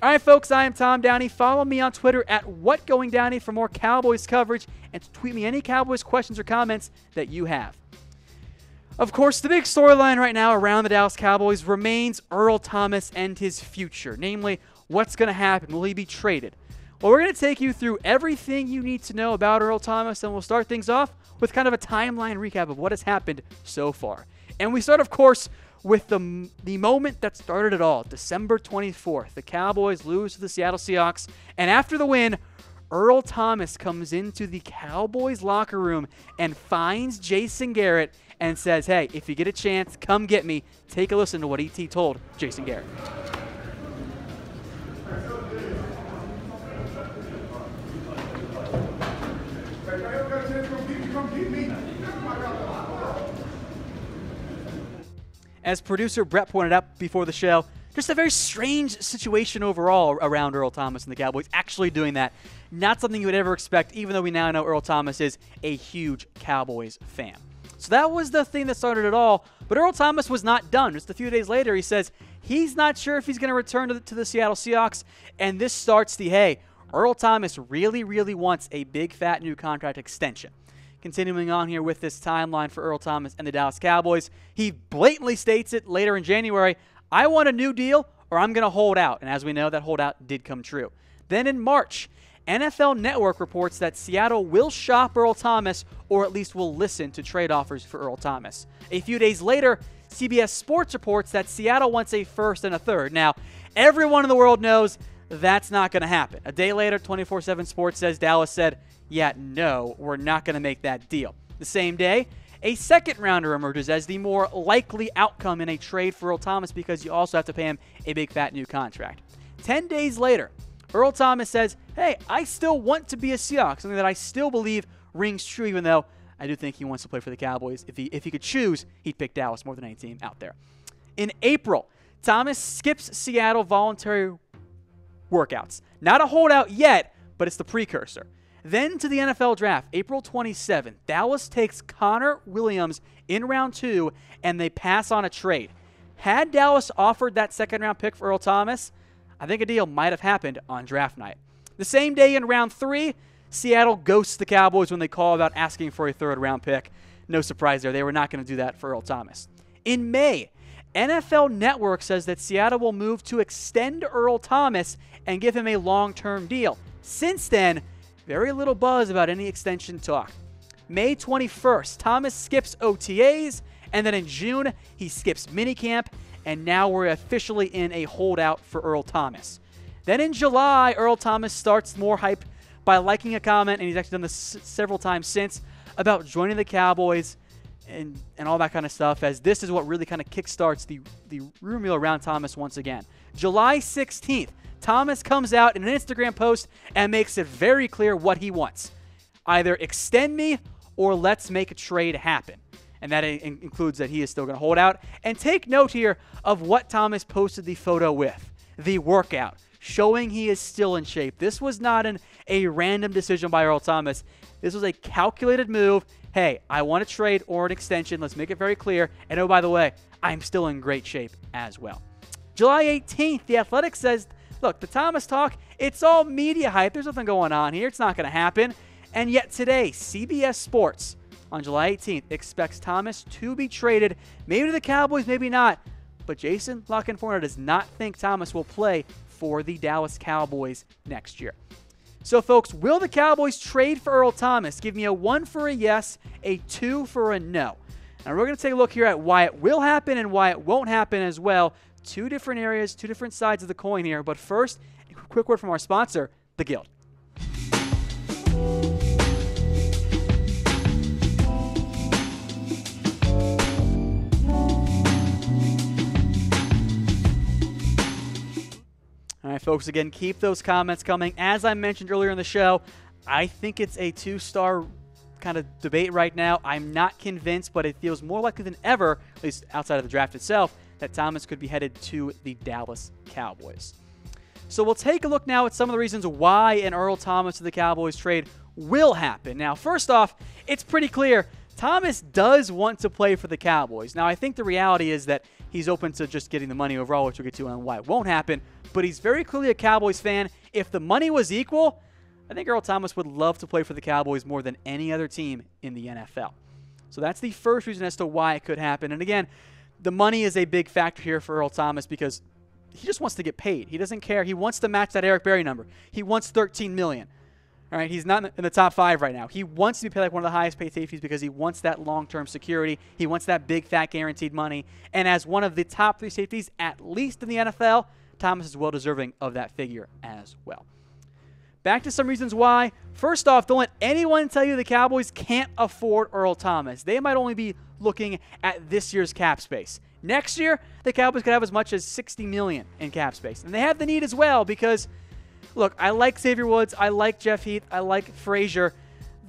All right, folks, I am Tom Downey. Follow me on Twitter at WhatGoingDowney for more Cowboys coverage, and to tweet me any Cowboys questions or comments that you have. Of course, the big storyline right now around the Dallas Cowboys remains Earl Thomas and his future, namely, what's going to happen? Will he be traded? Well, we're going to take you through everything you need to know about Earl Thomas, and we'll start things off with kind of a timeline recap of what has happened so far. And we start, of course, with the moment that started it all, December 24th. The Cowboys lose to the Seattle Seahawks, and after the win, Earl Thomas comes into the Cowboys locker room and finds Jason Garrett and says, hey, if you get a chance, come get me. Take a listen to what E.T. told Jason Garrett. As producer Brett pointed out before the show, just a very strange situation overall around Earl Thomas and the Cowboys actually doing that. Not something you would ever expect, even though we now know Earl Thomas is a huge Cowboys fan. So that was the thing that started it all. But Earl Thomas was not done. Just a few days later, he says he's not sure if he's going to return to the Seattle Seahawks. And this starts the, hey, Earl Thomas really, really wants a big, fat new contract extension. Continuing on here with this timeline for Earl Thomas and the Dallas Cowboys, he blatantly states it later in January, I want a new deal or I'm going to hold out. And as we know, that holdout did come true. Then in March, NFL Network reports that Seattle will shop Earl Thomas or at least will listen to trade offers for Earl Thomas. A few days later, CBS Sports reports that Seattle wants a first and a third. Now, everyone in the world knows that's not going to happen. A day later, 24/7 Sports says Dallas said, yeah, no, we're not going to make that deal. The same day, a second rounder emerges as the more likely outcome in a trade for Earl Thomas because you also have to pay him a big fat new contract. 10 days later, Earl Thomas says, hey, I still want to be a Seahawk, something that I still believe rings true, even though I do think he wants to play for the Cowboys. If he could choose, he'd pick Dallas more than any team out there. In April, Thomas skips Seattle voluntary workouts. Not a holdout yet, but it's the precursor. Then to the NFL Draft, April 27th, Dallas takes Connor Williams in round 2, and they pass on a trade. Had Dallas offered that second-round pick for Earl Thomas, I think a deal might have happened on draft night. The same day in round 3, Seattle ghosts the Cowboys when they call about asking for a third-round pick. No surprise there. They were not going to do that for Earl Thomas. In May, NFL Network says that Seattle will move to extend Earl Thomas and give him a long-term deal. Since then, very little buzz about any extension talk. May 21st, Thomas skips OTAs, and then in June, he skips minicamp, and now we're officially in a holdout for Earl Thomas. Then in July, Earl Thomas starts more hype by liking a comment, and he's actually done this several times since, about joining the Cowboys and all that kind of stuff, as this is what really kind of kickstarts the rumor mill around Thomas once again. July 16th, Thomas comes out in an Instagram post and makes it very clear what he wants. Either extend me or let's make a trade happen. And that includes that he is still going to hold out. And take note here of what Thomas posted the photo with. The workout, showing he is still in shape. This was not a random decision by Earl Thomas. This was a calculated move. Hey, I want a trade or an extension. Let's make it very clear. And oh, by the way, I'm still in great shape as well. July 18th, The Athletic says, look, the Thomas talk, it's all media hype. There's nothing going on here. It's not going to happen. And yet today, CBS Sports on July 18th expects Thomas to be traded, maybe to the Cowboys, maybe not. But Jason La Canfora does not think Thomas will play for the Dallas Cowboys next year. So, folks, will the Cowboys trade for Earl Thomas? Give me a 1 for a yes, a 2 for a no. Now, we're going to take a look here at why it will happen and why it won't happen as well. Two different areas, two different sides of the coin here. But first, a quick word from our sponsor, The Guild. All right, folks, again, keep those comments coming. As I mentioned earlier in the show, I think it's a 2-star kind of debate right now. I'm not convinced, but it feels more likely than ever, at least outside of the draft itself, that Thomas could be headed to the Dallas Cowboys. So we'll take a look now at some of the reasons why an Earl Thomas to the Cowboys trade will happen. Now, first off, it's pretty clear Thomas does want to play for the Cowboys. Now, I think the reality is that he's open to just getting the money overall, which we'll get to on why it won't happen, but he's very clearly a Cowboys fan. If the money was equal, I think Earl Thomas would love to play for the Cowboys more than any other team in the NFL. So that's the first reason as to why it could happen. And again, the money is a big factor here for Earl Thomas because he just wants to get paid. He doesn't care. He wants to match that Eric Berry number. He wants $13 million. All right, he's not in the top 5 right now. He wants to be paid like one of the highest paid safeties because he wants that long-term security. He wants that big, fat, guaranteed money. And as one of the top 3 safeties, at least in the NFL, Thomas is well-deserving of that figure as well. Back to some reasons why. First off, don't let anyone tell you the Cowboys can't afford Earl Thomas. They might only be looking at this year's cap space. Next year, the Cowboys could have as much as $60 million in cap space. And they have the need as well because, look, I like Xavier Woods, I like Jeff Heath, I like Frazier.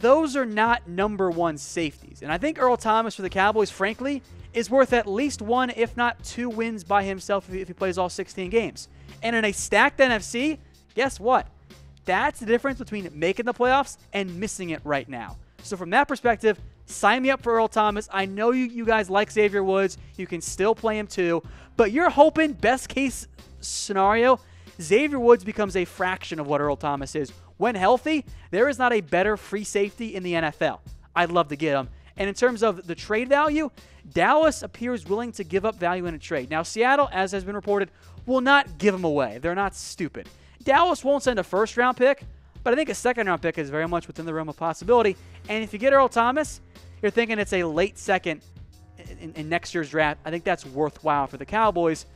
Those are not number 1 safeties. And I think Earl Thomas for the Cowboys, frankly, is worth at least 1, if not 2 wins by himself if he plays all 16 games. And in a stacked NFC, guess what? That's the difference between making the playoffs and missing it right now. So from that perspective, sign me up for Earl Thomas. I know you guys like Xavier Woods. You can still play him too. But you're hoping, best case scenario, Xavier Woods becomes a fraction of what Earl Thomas is. When healthy, there is not a better free safety in the NFL. I'd love to get him. And in terms of the trade value, Dallas appears willing to give up value in a trade. Now, Seattle, as has been reported, will not give him away. They're not stupid. Dallas won't send a first-round pick, but I think a second-round pick is very much within the realm of possibility. And if you get Earl Thomas, you're thinking it's a late second in next year's draft. I think that's worthwhile for the Cowboys.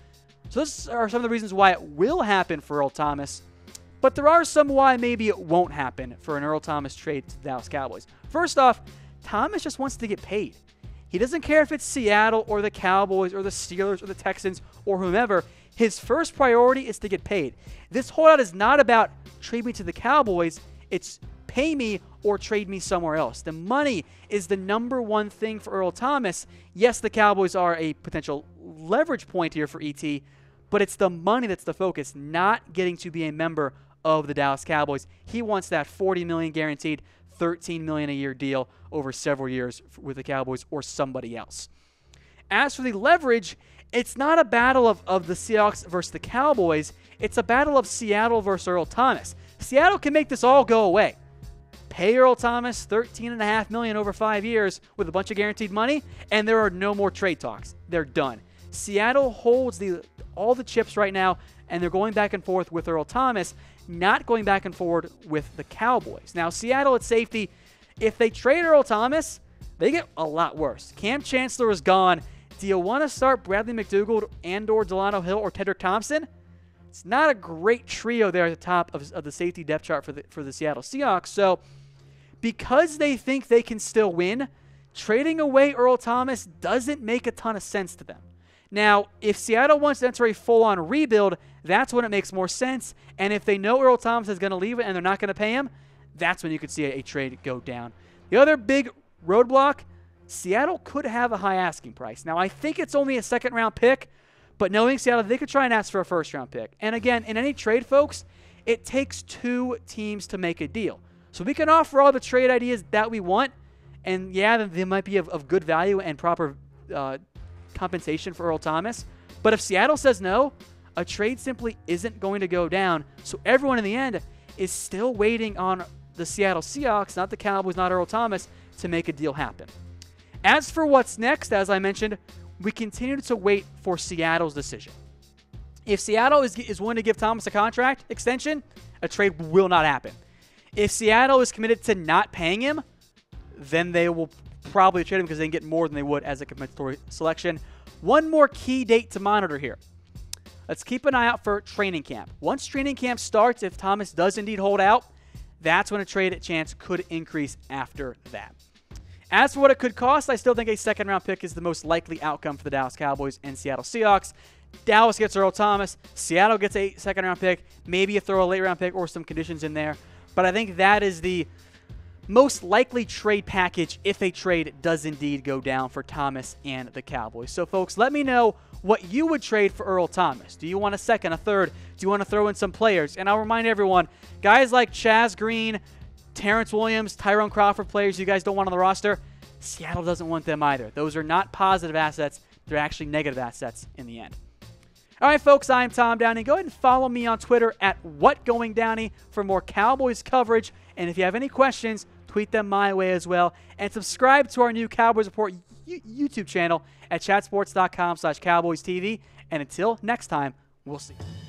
So those are some of the reasons why it will happen for Earl Thomas. But there are some why maybe it won't happen for an Earl Thomas trade to the Dallas Cowboys. First off, Thomas just wants to get paid. He doesn't care if it's Seattle or the Cowboys or the Steelers or the Texans or whomever. His first priority is to get paid. This holdout is not about trade me to the Cowboys. It's pay me or trade me somewhere else. The money is the number 1 thing for Earl Thomas. Yes, the Cowboys are a potential leverage point here for ET, but it's the money that's the focus, not getting to be a member of the Dallas Cowboys. He wants that $40 million guaranteed, $13 million a year deal over several years with the Cowboys or somebody else. As for the leverage, it's not a battle of the Seahawks versus the Cowboys. It's a battle of Seattle versus Earl Thomas. Seattle can make this all go away. Pay Earl Thomas $13.5 million over 5 years with a bunch of guaranteed money, and there are no more trade talks. They're done. Seattle holds all the chips right now, and they're going back and forth with Earl Thomas, not going back and forward with the Cowboys. Now, Seattle at safety, if they trade Earl Thomas, they get a lot worse. Cam Chancellor is gone. Do you want to start Bradley McDougald and or Delano Hill or Tedrick Thompson? It's not a great trio there at the top of the safety depth chart for the Seattle Seahawks. So because they think they can still win, trading away Earl Thomas doesn't make a ton of sense to them. Now, if Seattle wants to enter a full-on rebuild, that's when it makes more sense. And if they know Earl Thomas is going to leave it and they're not going to pay him, that's when you could see a trade go down. The other big roadblock, Seattle could have a high asking price. Now, I think it's only a second-round pick, but knowing Seattle, they could try and ask for a first-round pick. And again, in any trade, folks, it takes 2 teams to make a deal. So we can offer all the trade ideas that we want, and yeah, they might be of good value and proper compensation for Earl Thomas. But if Seattle says no, a trade simply isn't going to go down. So everyone in the end is still waiting on the Seattle Seahawks, not the Cowboys, not Earl Thomas, to make a deal happen. As for what's next, as I mentioned, we continue to wait for Seattle's decision. If Seattle is willing to give Thomas a contract extension, a trade will not happen. If Seattle is committed to not paying him, then they will probably trade him because they can get more than they would as a compensatory selection. One more key date to monitor here. Let's keep an eye out for training camp. Once training camp starts, if Thomas does indeed hold out, that's when a trade chance could increase after that. As for what it could cost, I still think a second-round pick is the most likely outcome for the Dallas Cowboys and Seattle Seahawks. Dallas gets Earl Thomas. Seattle gets a second-round pick. Maybe you throw a late-round pick or some conditions in there. But I think that is the most likely trade package if a trade does indeed go down for Thomas and the Cowboys. So, folks, let me know what you would trade for Earl Thomas. Do you want a second, a third? Do you want to throw in some players? And I'll remind everyone, guys like Chaz Green, Terrence Williams, Tyrone Crawford, players you guys don't want on the roster, Seattle doesn't want them either. Those are not positive assets. They're actually negative assets in the end. All right, folks, I'm Tom Downey. Go ahead and follow me on Twitter at WhatGoingDowney for more Cowboys coverage. And if you have any questions, tweet them my way as well. And subscribe to our new Cowboys Report YouTube channel at chatsports.com/CowboysTV. And until next time, we'll see you.